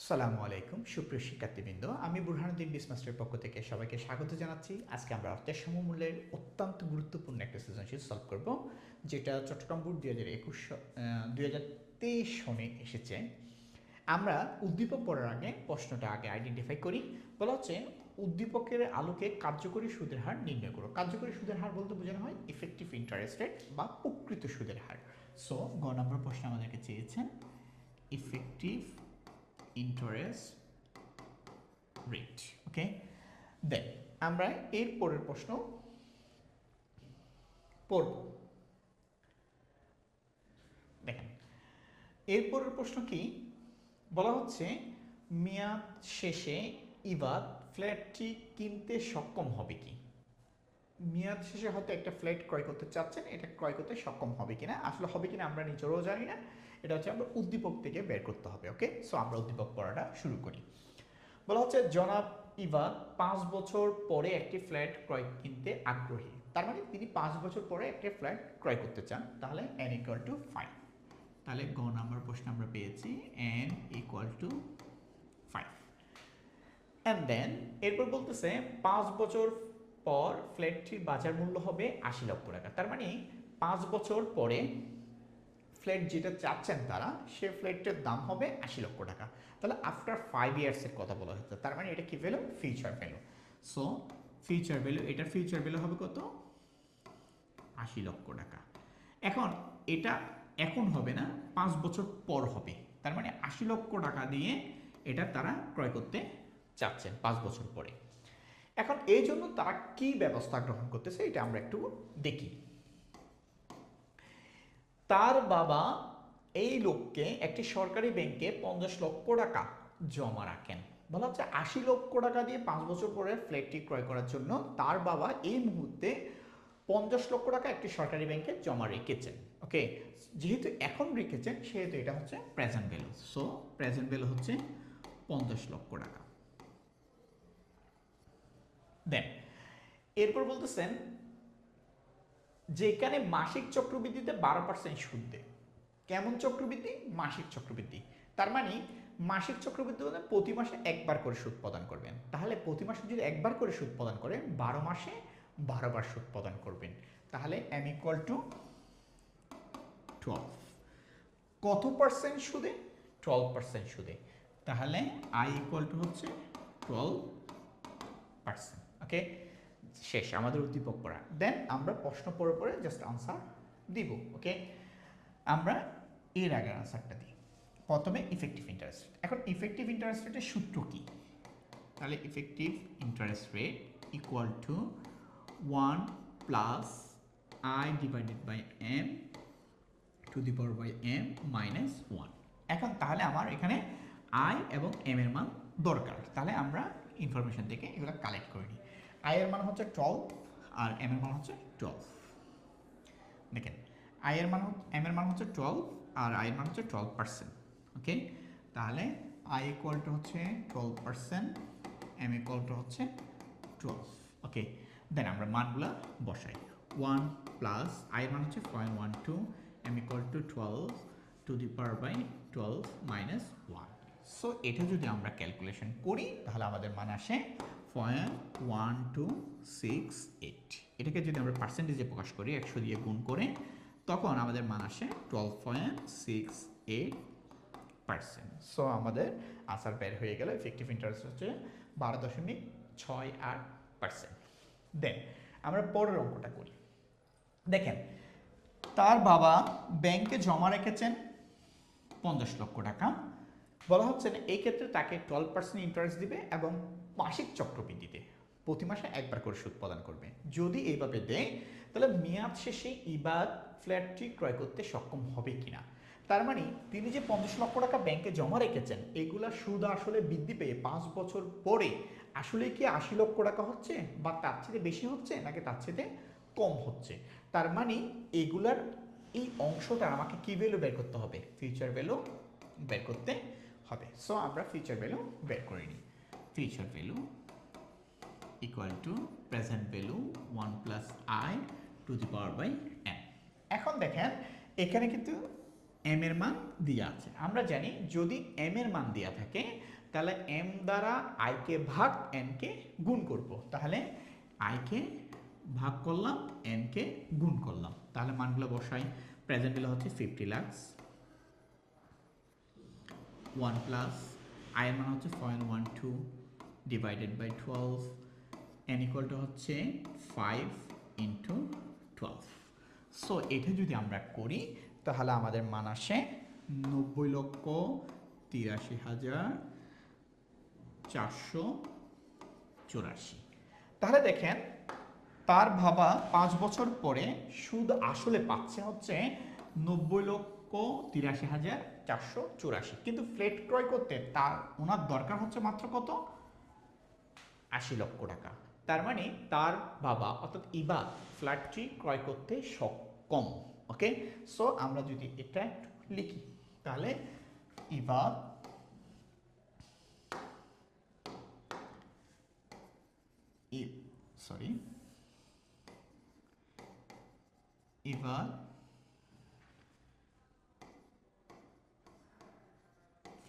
আসসালামু আলাইকুম সুপ্রিয় শিক্ষার্থীবৃন্দ, আমি বুরহানুদ্দিন বিসমাস্টারের পক্ষ থেকে সবাইকে স্বাগত জানাচ্ছি। আজকে আমরা অর্থের সমমূল্যের অত্যন্ত গুরুত্বপূর্ণ একটা সৃজনশীল সলভ করব, যেটা চট্টগ্রাম বোর্ড 2023 সনে এসেছে। আমরা উদ্দীপক পড়ার আগে প্রশ্নটা আগে আইডেন্টিফাই করি। বলা হচ্ছে উদ্দীপকের আলোকে কার্যকরী সুদের হার নির্ণয় করো। কার্যকরী সুদের হার বলতে বোঝানো হয় ইফেক্টিভ ইন্টারেস্ট রেট বা প্রকৃত সুদের হার। সো গ নম্বর প্রশ্ন আমাদেরকে চেয়েছেন ইফেক্টিভ ইন্টারেস্ট রেট। ওকে, দেন আমরা এর পরের প্রশ্ন পড়ব। দেখেন এর পরের প্রশ্ন কি বলা হচ্ছে, মেয়াদ শেষে ইবাদ ফ্ল্যাটটি কিনতে সক্ষম হবে কি? মেয়াদ শেষে হয়তো একটা ফ্ল্যাট ক্রয় করতে চাচ্ছেন, এটা ক্রয় করতে সক্ষম হবে কিনা, আসলে হবে কিনা আমরা নিজেরাও জানি না, এটা হচ্ছে আমরা উদ্দীপক থেকে বের করতে হবে। ওকে, সো আমরা উদ্দীপক পড়াটা শুরু করি। বলা হচ্ছে জনাব ইবাদ 5 বছর পরে একটি ফ্ল্যাট ক্রয় কিনতে আগ্রহী। তার মানে তিনি 5 বছর পরে একটি ফ্ল্যাট ক্রয় করতে চান। তাহলে n ইকুয়াল টু 5। তাহলে গ নাম্বার প্রশ্ন আমরা পেয়েছি n equal to 5। And then এরপর বলতেছে 5 বছর পর ফ্ল্যাটটির বাজার মূল্য হবে 80 লক্ষ টাকা। তার মানে 5 বছর পরে ফ্ল্যাট যেটা চাচ্ছেন তারা, সে ফ্ল্যাটের দাম হবে 80 লক্ষ টাকা। তাহলে আফটার 5 ইয়ার্সের কথা বলা হচ্ছে, তার মানে এটা কি value? Future value. So future value, এটার ফিউচার ভ্যালু হবে কত? 80 লক্ষ টাকা। এখন এটা এখন হবে না, 5 বছর পর হবে। তার মানে 80 লক্ষ টাকা দিয়ে এটা তারা ক্রয় করতে চাচ্ছেন 5 বছর পরে। এখন এই জন্য তারা কি ব্যবস্থা গ্রহণ করতেছে এটা আমরা একটু দেখি। তার বাবা এই লোককে একটি সরকারি ব্যাংকে 50 লক্ষ টাকা জমা রাখেন। বলা হচ্ছে 80 লক্ষ টাকা দিয়ে 5 বছর পরে ফ্ল্যাটটি ক্রয় করার জন্য তার বাবা এই মুহূর্তে 50 লক্ষ টাকা একটি সরকারি ব্যাংকে জমা রেখেছেন। ওকে, যেহেতু এখন রেখেছেন সেহেতু এটা হচ্ছে present value. So present value হচ্ছে 50 লক্ষ টাকা। দেন এরপর বলতেছেন যেখানে মাসিক চক্রবৃদ্ধিতে 12% সুদ দেয়। কেমন চক্রবৃদ্ধি? মাসিক চক্রবৃদ্ধি। তার মানে মাসিক চক্রবৃদ্ধি বলতে প্রতি মাসে একবার করে সুদ প্রদান করবেন। তাহলে প্রতি মাসে যদি একবার করে সুদ প্রদান করেন, 12 মাসে 12 বার সুদ প্রদান করবেন। তাহলে m ইকুয়াল টু 12। কত পার্সেন্ট সুদে? 12% সুদে। তাহলে i ইকুয়াল টু হচ্ছে 12%। ওকে, শেষ আমাদের উদ্দীপক পড়া। দেন আমরা প্রশ্ন পড়ে পড়ে জাস্ট আনসার দিব। ওকে, আমরা এর আগের আনসারটা দিই। প্রথমে ইফেক্টিভ ইন্টারেস্ট রেট। এখন ইফেক্টিভ ইন্টারেস্ট রেটের সূত্র কি? তাহলে effective interest rate equal to 1 plus i divided by m to the power by m minus 1। এখন তাহলে আমার এখানে i এবং m এর মান দরকার। তাহলে আমরা ইনফরমেশন থেকে এগুলো কালেক্ট করে নিই। i এর মান হচ্ছে 12 আর m এর মান হচ্ছে 12। দেখেন i এর মান m এর মান হচ্ছে 12 আর i এর মান হচ্ছে 12%। ওকে, তাহলে i ইকুয়াল টু হচ্ছে 12%, m ইকুয়াল টু হচ্ছে 12। ওকে, দেন আমরা মানগুলো বসাই। 1 প্লাস i এর মান হচ্ছে 0.12, m equal to 12 to the power by 12 minus 1। So এটা যদি আমরা ক্যালকুলেশন করি তাহলে আমাদের মান আসে 0.1268। এটাকে যদি আমরা পার্সেন্টেজে প্রকাশ করি 100 দিয়ে গুণ করে, তখন আমাদের মান আসে 12.68%। সো আমাদের আনসার বের হয়ে গেল। ইফেক্টিভ ইন্টারেস্ট হচ্ছে 12.68%। দেন আমরা পরের অঙ্কটা করি। দেখেন তার বাবা ব্যাংকে জমা রেখেছেন 50 লক্ষ টাকা। বলা হচ্ছে এই ক্ষেত্রে তাকে 12% ইন্টারেস্ট দিবে এবং মাসিক চক্রবৃদ্ধিতে প্রতি মাসে একবার করে সুদ প্রদান করবে। যদি এইভাবে দেয় তাহলে মেয়াদ শেষে ইবাদ ফ্ল্যাটটি ক্রয় করতে সক্ষম হবে কিনা। তার মানে তিনি যে 50 লক্ষ টাকা ব্যাংকে জমা রেখেছেন, এগুলা সুদ আসলে বৃদ্ধি পেয়ে 5 বছর পরে আসলে কি 80 লক্ষ টাকা হচ্ছে, বা তার চেয়ে বেশি হচ্ছে নাকি তার চেয়ে কম হচ্ছে। তার মানে এগুলার এই অংশটা আমাকে কি ভ্যালু বের করতে হবে? ফিউচার ভ্যালু বের করতে হবে। সো আমরা ফিউচার ভ্যালু বের করে নিই। Future value equal to present value 1 plus i to the power by m। এখন দেখেন এখানে কিন্তু এম এর মান দেওয়া আছে। আমরা জানি যদি এম এর মান দেওয়া থাকে তাহলে এম দ্বারা আই কে ভাগ এন কে গুণ করব। তাহলে আই কে ভাগ করলাম, এন কে গুণ করলাম, তাহলে মানগুলো বসাই। প্রেজেন্ট ভ্যালু হচ্ছে 50 লাখ, 1 প্লাস আই এর মান হচ্ছে 0.12 divided by 12, n equal to হচ্ছে 5 ইন্টু 12। সো এটা যদি আমরা করি তাহলে আমাদের মান আসে 90,83,484। তাহলে দেখেন তার বাবা 5 বছর পরে সুদ আসলে পাচ্ছে হচ্ছে 90,83,484, কিন্তু ফ্ল্যাট ক্রয় করতে তার ওনার দরকার হচ্ছে মাত্র কত? 80 লক্ষ টাকা। তার মানে তার বাবা অর্থাৎ ইবাদ ফ্ল্যাটটি ক্রয় করতে সক্ষম। ওকে, সো আমরা যদি এটা লিখি তাহলে ইবাদ ইবাদ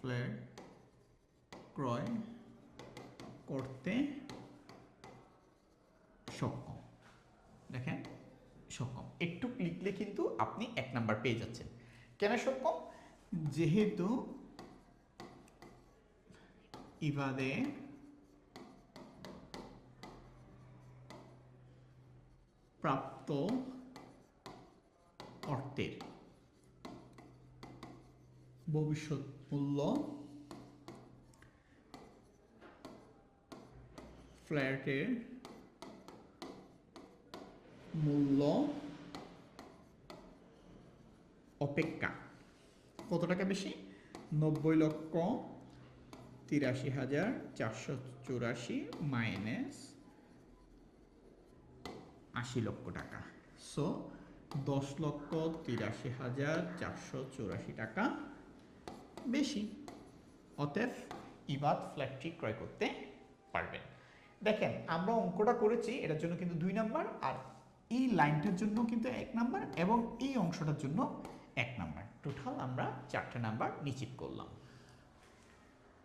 ফ্ল্যাট ক্রয় করতে সক্ষম। দেখেন সক্ষম, একটু লিখলে কিন্তু আপনি 1 নাম্বার পেয়ে যাচ্ছেন। কেন সক্ষম? যেহেতু ইবাদে প্রাপ্ত অর্থের ভবিষ্যৎ মূল্য ফ্ল্যাটের মূল্য অপেক্ষা কত টাকা বেশি? 90,83,484 মাইনাস 80 লক্ষ টাকা। সো 10,83,484 টাকা বেশি। অতএব ইবাদ ফ্ল্যাটটি ক্রয় করতে পারবেন। দেখেন আমরা অঙ্কটা করেছি, এটার জন্য কিন্তু 2 নাম্বার, আর এই লাইনটার জন্য কিন্তু 1 নাম্বার, এবং এই অংশটার জন্য 1 নাম্বার। টোটাল আমরা 4টে নাম্বার নিশ্চিত করলাম।